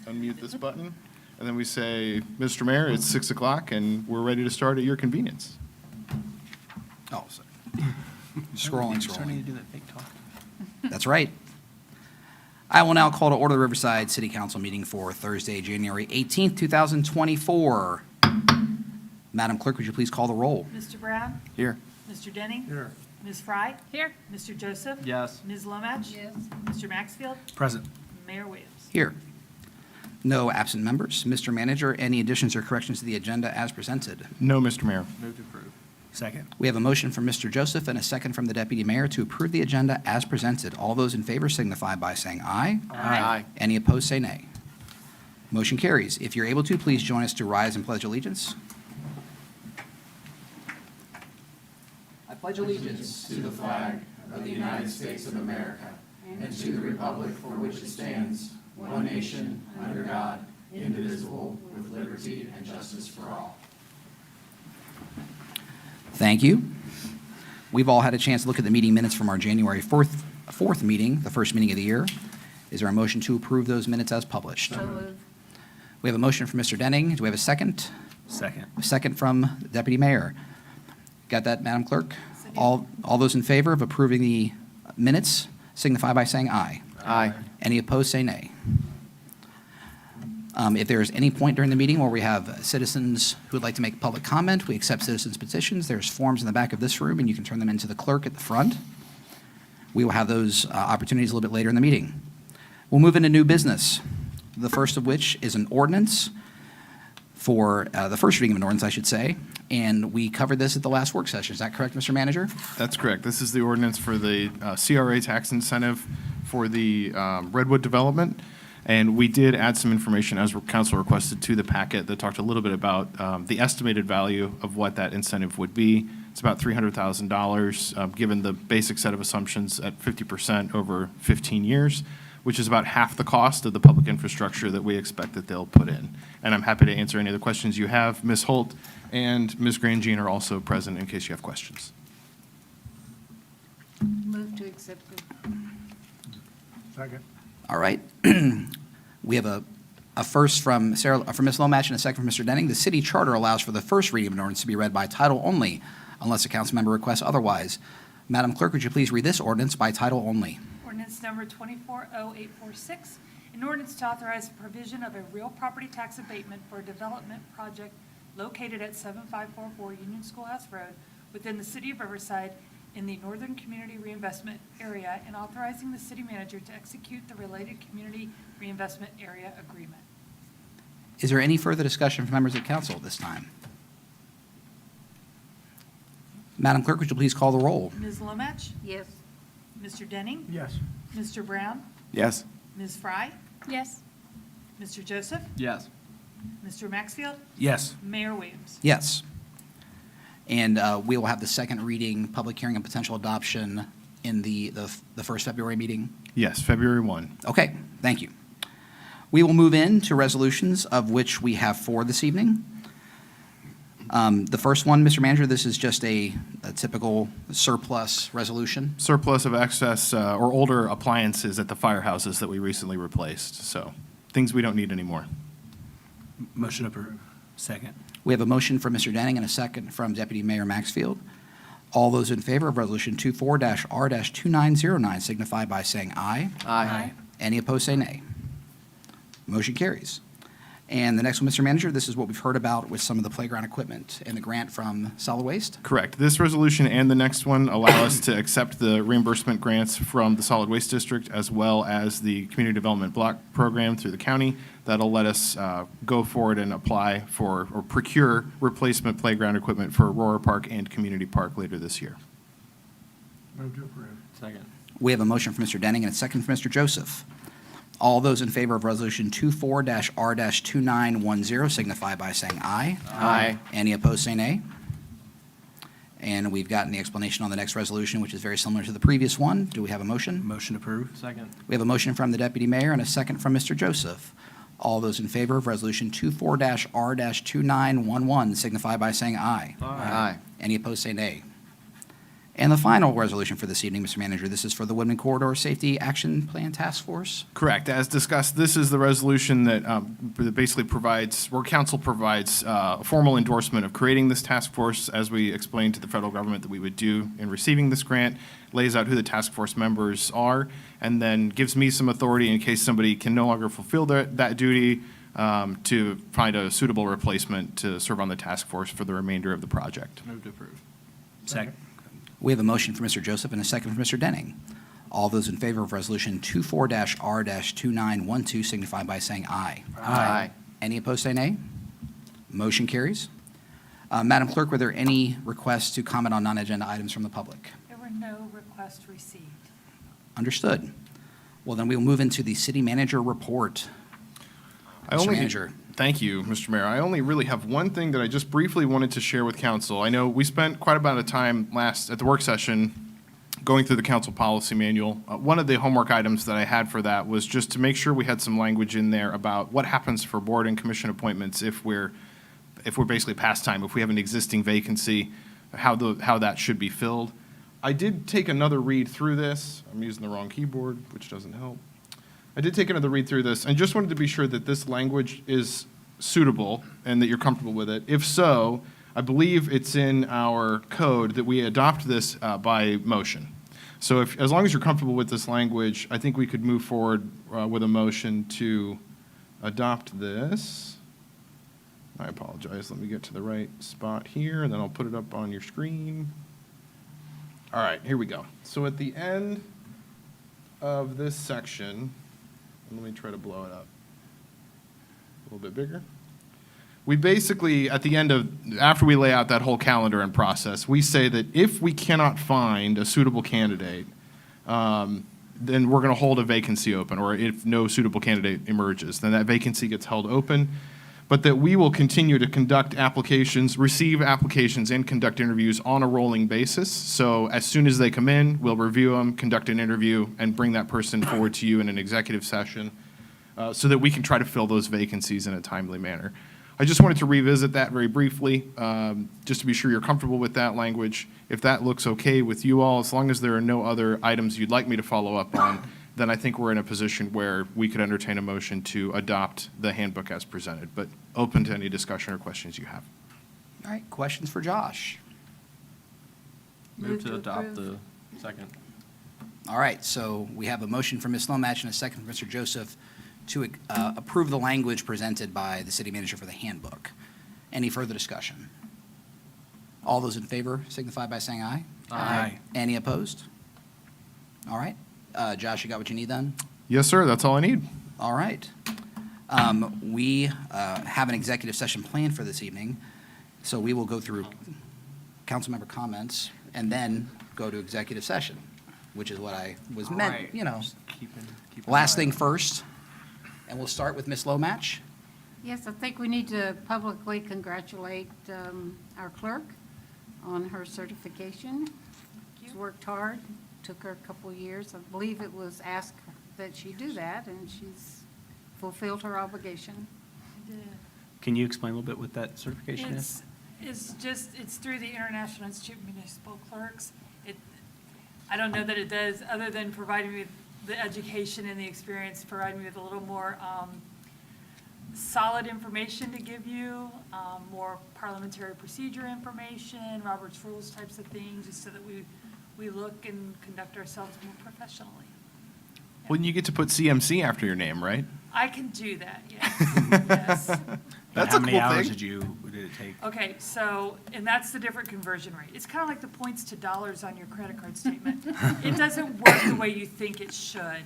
unmute this button, and then we say, Mr. Mayor, it's 6 o'clock, and we're ready to start at your convenience. Oh, sorry. Scrolling. Starting to do that fake talk. That's right. I will now call to order the Riverside City Council meeting for Thursday, January 18th, 2024. Madam Clerk, would you please call the roll? Mr. Brown? Here. Mr. Denning? Here. Ms. Fry? Here. Mr. Joseph? Yes. Ms. Lomach? Yes. Mr. Maxfield? Present. Mayor Williams? Here. No absent members. Mr. Manager, any additions or corrections to the agenda as presented? No, Mr. Mayor. Move to approve. Second. We have a motion from Mr. Joseph and a second from the Deputy Mayor to approve the agenda as presented. All those in favor signify by saying aye. Aye. Any opposed, say nay. Motion carries. If you're able to, please join us to rise and pledge allegiance. I pledge allegiance to the flag of the United States of America and to the republic for which it stands, one nation, under God, indivisible, with liberty and justice for all. Thank you. We've all had a chance to look at the meeting minutes from our January 4th meeting, the first meeting of the year. Is there a motion to approve those minutes as published? So moved. We We have a motion from Mr. Denning. Do we have a second? Second. A second from the Deputy Mayor. Got that, Madam Clerk? Second. All those in favor of approving the minutes signify by saying aye. Aye. Any opposed, say nay. If there is any point during the meeting where we have citizens who would like to make public comment, we accept citizens' petitions. There's forms in the back of this room, and you can turn them into the clerk at the front. We will have those opportunities a little bit later in the meeting. We'll move into new business, the first of which is an ordinance for the first reading of an ordinance, I should say, and we covered this at the last work session. Is that correct, Mr. Manager? That's correct. This is the ordinance for the CRA tax incentive for the Redwood development. And we did add some information, as council requested, to the packet that talked a little bit about the estimated value of what that incentive would be. It's about $300,000, given the basic set of assumptions at 50% over 15 years, which is about half the cost of the public infrastructure that we expect that they'll put in. And I'm happy to answer any of the questions you have. Ms. Holt and Ms. Grandjean are also present in case you have questions. Move to accept it. Second. All right. We have a first from Ms. Lomach and a second from Mr. Denning. The city charter allows for the first reading of an ordinance to be read by title only unless a council member requests otherwise. Madam Clerk, would you please read this ordinance by title only? Ordinance number 240846, an ordinance to authorize the provision of a real property tax abatement for a development project located at 7544 Union Schoolhouse Road within the city of Riverside in the Northern Community Reinvestment Area and authorizing the city manager to execute the related community reinvestment area agreement. Is there any further discussion from members of council at this time? Madam Clerk, would you please call the roll? Ms. Lomach? Yes. Mr. Denning? Yes. Mr. Brown? Yes. Ms. Fry? Yes. Mr. Joseph? Yes. Mr. Maxfield? Yes. Mayor Williams? Yes. And we will have the second reading, public hearing, and potential adoption in the first February meeting? Yes, February 1. Okay, thank you. We will move into resolutions, of which we have 4 this evening. The first one, Mr. Manager, this is just a typical surplus resolution. Surplus of excess or older appliances at the firehouses that we recently replaced. So things we don't need anymore. Motion approved. Second. We have a motion from Mr. Denning and a second from Deputy Mayor Maxfield. All those in favor of Resolution 24-R-2909 signify by saying aye. Aye. Any opposed, say nay. Motion carries. And the next one, Mr. Manager, this is what we've heard about with some of the playground equipment and the grant from Solid Waste. Correct. This resolution and the next one allow us to accept the reimbursement grants from the Solid Waste District as well as the Community Development Block Program through the county. That'll let us go forward and apply for or procure replacement playground equipment for Aurora Park and Community Park later this year. Move to approve. Second. We have a motion from Mr. Denning and a second from Mr. Joseph. All those in favor of Resolution 24-R-2910 signify by saying aye. Aye. Any opposed, say nay. And we've gotten the explanation on the next resolution, which is very similar to the previous one. Do we have a motion? Motion approved. Second. We have a motion from the Deputy Mayor and a second from Mr. Joseph. All those in favor of Resolution 24-R-2911 signify by saying aye. Aye. Any opposed, say nay. And the final resolution for this evening, Mr. Manager, this is for the Woodman Corridor Safety Action Plan Task Force. Correct. As discussed, this is the resolution that basically provides, where council provides formal endorsement of creating this task force, as we explained to the federal government that we would do in receiving this grant, lays out who the task force members are, and then gives me some authority in case somebody can no longer fulfill that duty to find a suitable replacement to serve on the task force for the remainder of the project. Move to approve. Second. We have a motion for Mr. Joseph and a second for Mr. Denning. All those in favor of Resolution 24-R-2912 signify by saying aye. Aye. Any opposed, say nay. Motion carries. Madam Clerk, were there any requests to comment on non-agenda items from the public? There were no requests received. Understood. Well, then we will move into the city manager report. Mr. Manager. Thank you, Mr. Mayor. I only really have one thing that I just briefly wanted to share with council. I know we spent quite a bit of time at the work session going through the council policy manual. One of the homework items that I had for that was just to make sure we had some language in there about what happens for board and commission appointments if we're basically past time, if we have an existing vacancy, how that should be filled. I did take another read through this. I'm using the wrong keyboard, which doesn't help. I did take another read through this and just wanted to be sure that this language is suitable and that you're comfortable with it. If so, I believe it's in our code that we adopt this by motion. So as long as you're comfortable with this language, I think we could move forward with a motion to adopt this. I apologize. Let me get to the right spot here, and then I'll put it up on your screen. All right, here we go. So at the end of this section, let me try to blow it up a little bit bigger. We basically, at the end of, after we lay out that whole calendar and process, we say that if we cannot find a suitable candidate, then we're going to hold a vacancy open, or if no suitable candidate emerges, then that vacancy gets held open, but that we will continue to conduct applications, receive applications, and conduct interviews on a rolling basis. So as soon as they come in, we'll review them, conduct an interview, and bring that person forward to you in an executive session so that we can try to fill those vacancies in a timely manner. I just wanted to revisit that very briefly, just to be sure you're comfortable with that language. If that looks okay with you all, as long as there are no other items you'd like me to follow up on, then I think we're in a position where we could entertain a motion to adopt the handbook as presented, but open to any discussion or questions you have. All right, questions for Josh? Move to adopt the second. All right, so we have a motion from Ms. Lomatch and a second from Mr. Joseph to approve the language presented by the city manager for the handbook. Any further discussion? All those in favor signify by saying aye. Aye. Any opposed? All right. Josh, you got what you need then? Yes, sir, that's all I need. All right. We have an executive session planned for this evening, so we will go through council member comments and then go to executive session, which is what I was meant, you know. Last thing first, and we'll start with Ms. Lomatch. Yes, I think we need to publicly congratulate our clerk on her certification. She's worked hard, took her a couple of years. I believe it was asked that she do that, and she's fulfilled her obligation. Can you explain a little bit what that certification is? It's through the International Institute of Municipal Clerks. I don't know that it does, other than providing me with the education and the experience, providing me with a little more solid information to give you, more parliamentary procedure information, Robert's Rules types of things, just so that we look and conduct ourselves more professionally. Well, you get to put CMC after your name, right? I can do that, yes. Yes. That's How a many cool hours thing. did it take? Okay, so, and that's the different conversion rate. It's kind of like the points to dollars on your credit card statement. It doesn't work the way you think it should.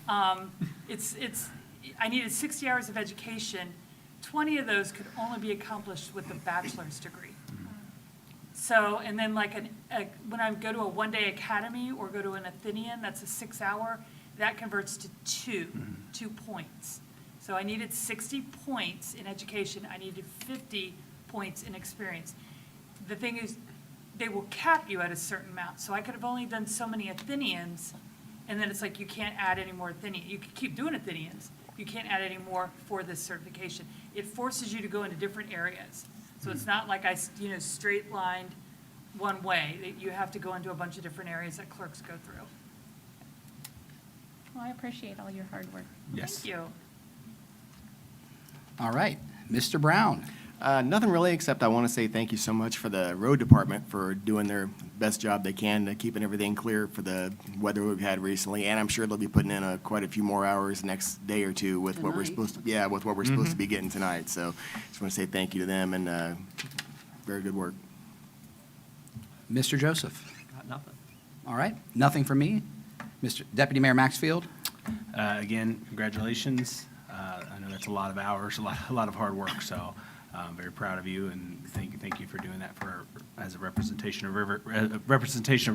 I needed 60 hours of education. 20 of those could only be accomplished with a bachelor's degree. So, and then like when I go to a one-day academy or go to an Athenian, that's a 6-hour, that converts to 2 points. So I needed 60 points in education. I needed 50 points in experience. The thing is, they will cap you at a certain amount. So I could have only done so many Athenians, and then it's like you can't add any more Athenians. You can keep doing Athenians. You can't add any more for this certification. It forces you to go into different areas. So it's not like I straight lined one way. You have to go into a bunch of different areas that clerks go through. Well, I appreciate all your hard work. Yes. Thank you. All right, Mr. Brown. Nothing really, except I want to say thank you so much for the road department for doing their best job they can to keeping everything clear for the weather we've had recently. And I'm sure they'll be putting in quite a few more hours next day or two with what we're Tonight. supposed to, with what we're supposed to be getting tonight. So just want to say thank you to them and very good work. Mr. Joseph. Got nothing. All right, nothing from me. Mr. Deputy Mayor Maxfield. Again, congratulations. I know that's a lot of hours, a lot of hard work, so I'm very proud of you, and thank you for doing that as a representation of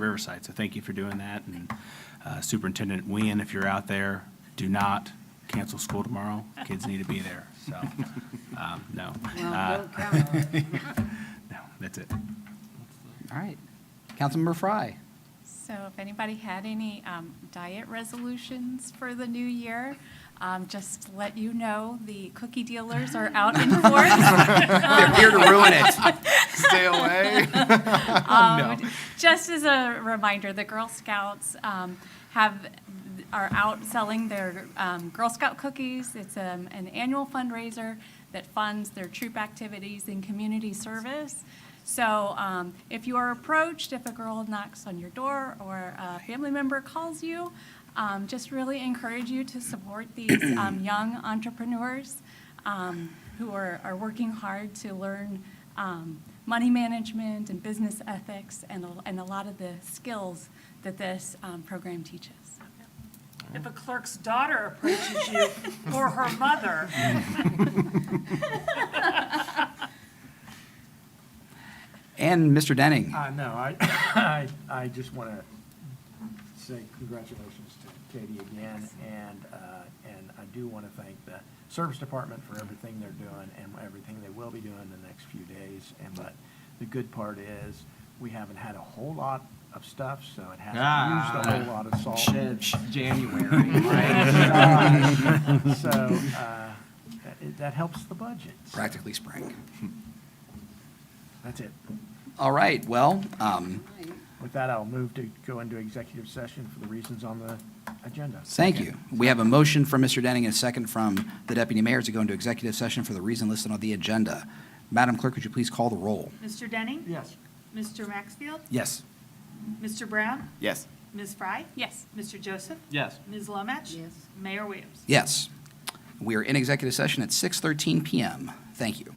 Riverside. So thank you for doing that. And Superintendent Wien, if you're out there, do not cancel school tomorrow. Kids need to be there, so, no. Well, don't count on it. No, that's it. All right, Councilmember Fry. So if anybody had any diet resolutions for the new year, just to let you know, the cookie dealers are out in force. They're here to ruin it. Stay away. Just as a reminder, the Girl Scouts are out selling their Girl Scout cookies. It's an annual fundraiser that funds their troop activities and community service. So if you are approached, if a girl knocks on your door or a family member calls you, just really encourage you to support these young entrepreneurs who are working hard to learn money management and business ethics and a lot of the skills that this program teaches. If a clerk's daughter approaches you or her mother, And Mr. Denning. No, I just want to say congratulations to Katie again, and I do want to thank the Service Department for everything they're doing and everything they will be doing in the next few days. But the good part is, we haven't had a whole lot of stuff, so it hasn't used a whole lot of salt. January. So that helps the budget. So Practically spring. that's it. All right, well, With that, I'll move to go into executive session for the reasons on the agenda. thank you. We have a motion from Mr. Denning and a second from the Deputy Mayor to go into executive session for the reason listed on the agenda. Madam Clerk, would you please call the roll? Mr. Denning? Yes. Mr. Maxfield? Yes. Mr. Brown? Yes. Ms. Fry? Yes. Mr. Joseph? Yes. Ms. Lomach? Yes. Mayor Williams? Yes. We are in executive session at 6:13 PM. Thank you.